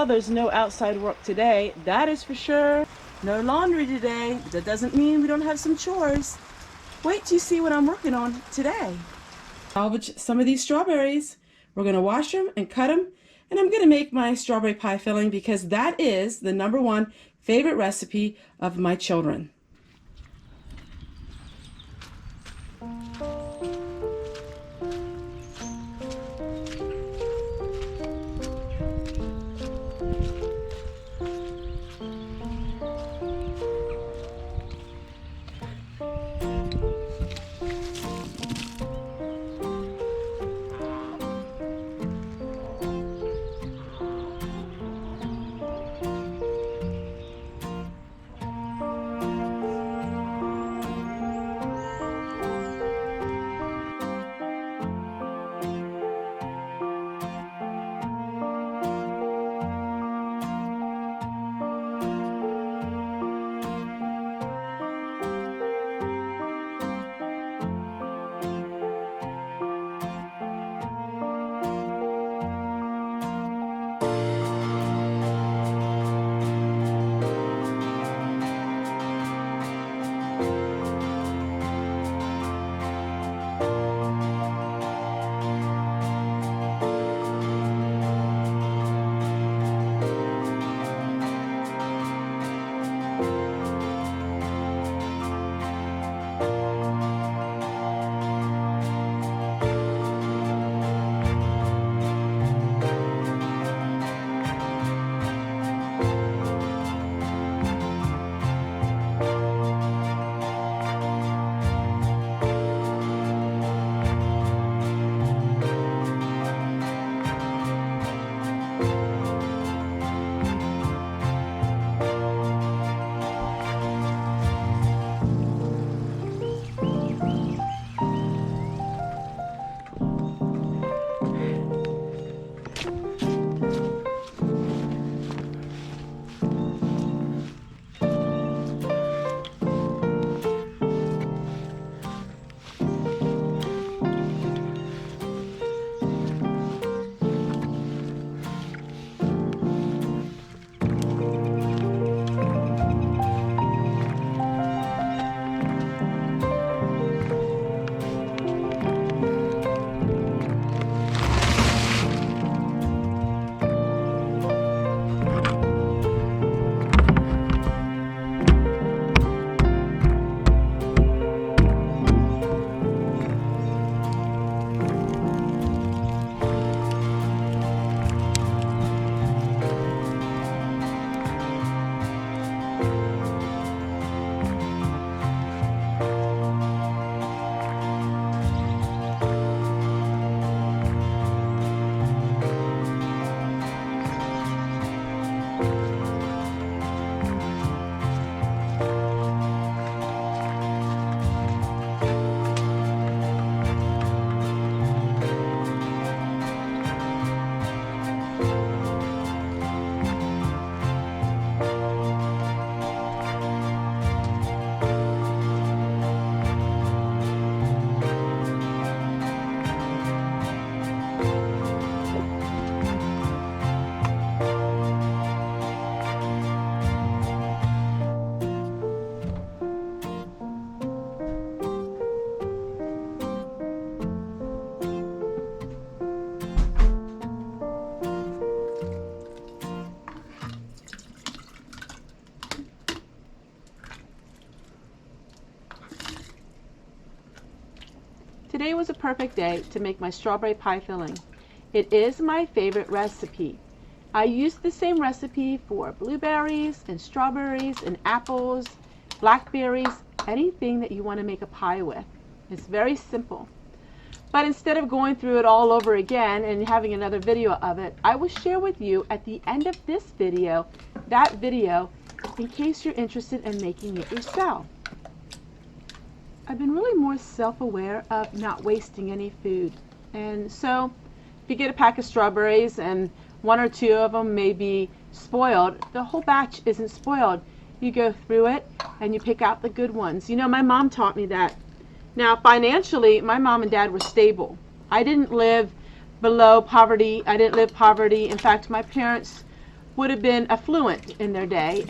Well, there's no outside work today, that is for sure. No laundry today. That doesn't mean we don't have some chores. Wait till you see what I'm working on today. Salvage some of these strawberries. We're going to wash them and cut them, and I'm going to make my strawberry pie filling because that is the #1 favorite recipe of my children. Today was a perfect day to make my strawberry pie filling. It is my favorite recipe. I use the same recipe for blueberries and strawberries and apples, blackberries, anything that you want to make a pie with. It's very simple. But instead of going through it all over again and having another video of it, I will share with you at the end of this video, that video, in case you're interested in making it yourself. I've been really more self-aware of not wasting any food. And so if you get a pack of strawberries and 1 or 2 of them may be spoiled, the whole batch isn't spoiled. You go through it and you pick out the good ones. You know, my mom taught me that. Now, financially, my mom and dad were stable. I didn't live below poverty. I didn't live poverty. In fact, my parents would have been affluent in their day.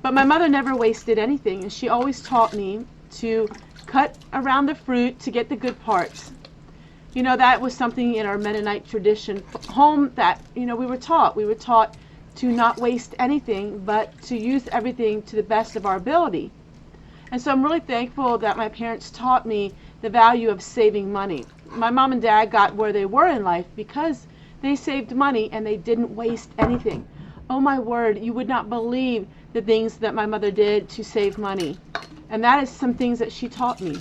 But my mother never wasted anything, and she always taught me to cut around the fruit to get the good parts. You know, that was something in our Mennonite tradition home that, you know, we were taught. We were taught to not waste anything, but to use everything to the best of our ability. And so I'm really thankful that my parents taught me the value of saving money. My mom and dad got where they were in life because they saved money and they didn't waste anything. Oh my word, you would not believe the things that my mother did to save money. And that is some things that she taught me.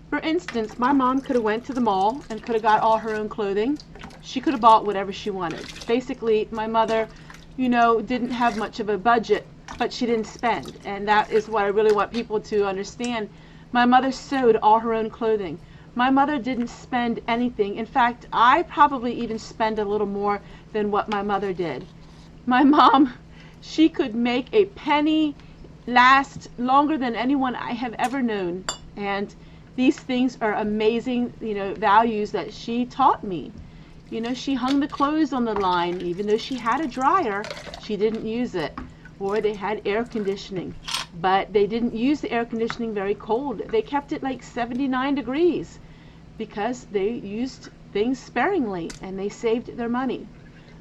For instance, my mom could have went to the mall and could have got all her own clothing. She could have bought whatever she wanted. Basically, my mother, you know, didn't have much of a budget, but she didn't spend. And that is what I really want people to understand. My mother sewed all her own clothing. My mother didn't spend anything. In fact, I probably even spend a little more than what my mother did. My mom, she could make a penny last longer than anyone I have ever known. And these things are amazing, you know, values that she taught me. You know, she hung the clothes on the line. Even though she had a dryer, she didn't use it. Or they had air conditioning, but they didn't use the air conditioning very cold. They kept it like 79 degrees because they used things sparingly and they saved their money.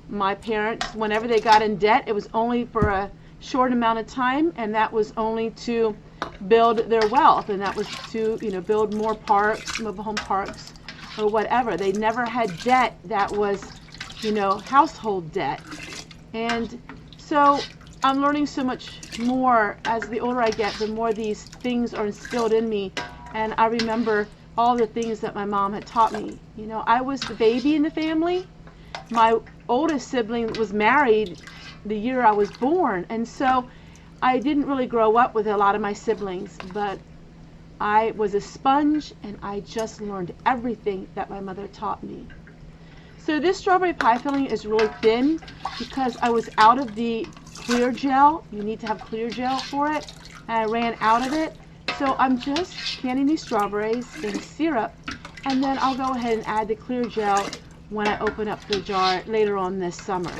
My parents, whenever they got in debt, it was only for a short amount of time, and that was only to build their wealth, and that was to, you know, build more parks, mobile home parks, or whatever. They never had debt that was, you know, household debt. And so I'm learning so much more as the older I get, the more these things are instilled in me. And I remember all the things that my mom had taught me. You know, I was the baby in the family. My oldest sibling was married the year I was born. And so I didn't really grow up with a lot of my siblings, but I was a sponge and I just learned everything that my mother taught me. So this strawberry pie filling is really thin because I was out of the clear gel. You need to have clear gel for it, and I ran out of it. So I'm just canning these strawberries in syrup, and then I'll go ahead and add the clear gel when I open up the jar later on this summer.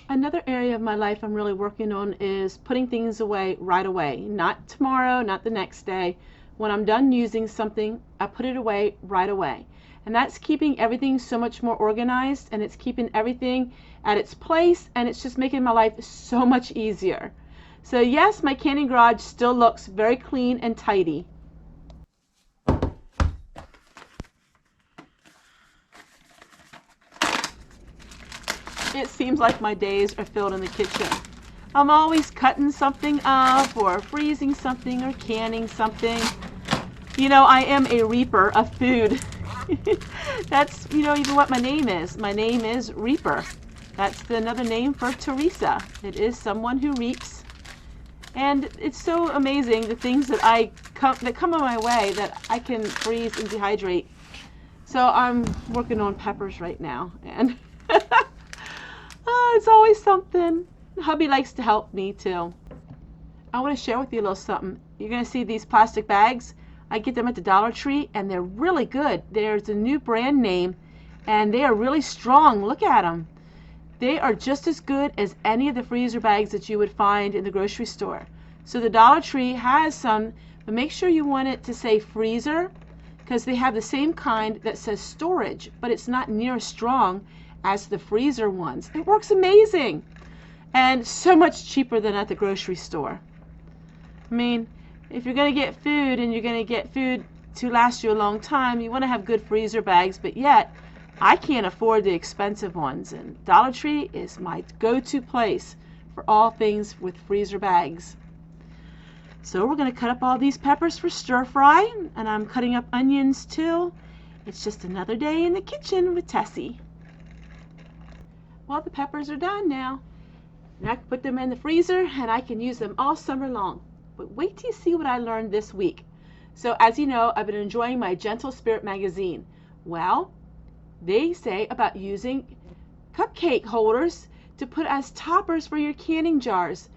Another area of my life I'm really working on is putting things away right away. Not tomorrow, not the next day. When I'm done using something, I put it away right away. And that's keeping everything so much more organized, and it's keeping everything at its place, and it's just making my life so much easier. So yes, my canning garage still looks very clean and tidy. It seems like my days are filled in the kitchen. I'm always cutting something up or freezing something or canning something. You know, I am a reaper of food. That's, you know, even what my name is. My name is Reaper. That's another name for Teresa. It is someone who reaps. And it's so amazing the things that that come on my way that I can freeze and dehydrate. So I'm working on peppers right now, and it's always something. Hubby likes to help me too. I want to share with you a little something. You're going to see these plastic bags. I get them at the Dollar Tree, and they're really good. There's a new brand name, and they are really strong. Look at them. They are just as good as any of the freezer bags that you would find in the grocery store. So the Dollar Tree has some, but make sure you want it to say freezer, because they have the same kind that says storage, but it's not near as strong as the freezer ones. It works amazing, and so much cheaper than at the grocery store. I mean, if you're going to get food and you're going to get food to last you a long time, you want to have good freezer bags, but yet I can't afford the expensive ones, and Dollar Tree is my go-to place for all things with freezer bags. So we're going to cut up all these peppers for stir fry, and I'm cutting up onions too. It's just another day in the kitchen with Tessie. Well, the peppers are done now, and I can put them in the freezer and I can use them all summer long. But wait till you see what I learned this week. So as you know, I've been enjoying my Gentle Spirit magazine. Well, they say about using cupcake holders to put as toppers for your canning jars.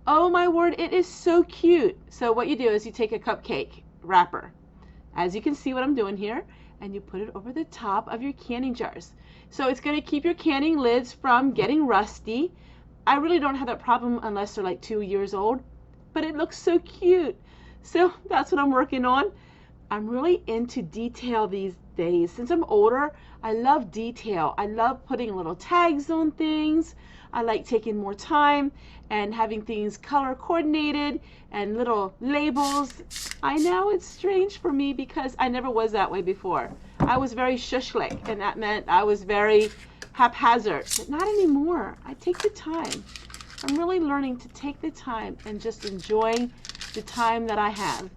Oh my word, it is so cute. So what you do is you take a cupcake wrapper. As you can see what I'm doing here. and you put it over the top of your canning jars. So it's going to keep your canning lids from getting rusty. I really don't have that problem unless they're like 2 years old, but it looks so cute. So that's what I'm working on. I'm really into detail these days. Since I'm older, I love detail. I love putting little tags on things. I like taking more time and having things color coordinated and little labels. I know it's strange for me because I never was that way before. I was very shushlik, and that meant I was very haphazard, but not anymore. I take the time. I'm really learning to take the time and just enjoying the time that I have.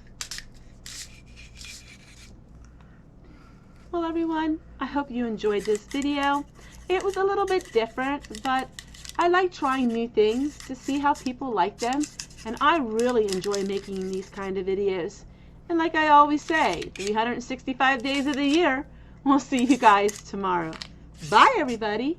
Well, everyone, I hope you enjoyed this video. It was a little bit different, but I like trying new things to see how people like them, and I really enjoy making these kind of videos. And like I always say, 365 days of the year. We'll see you guys tomorrow. Bye, everybody.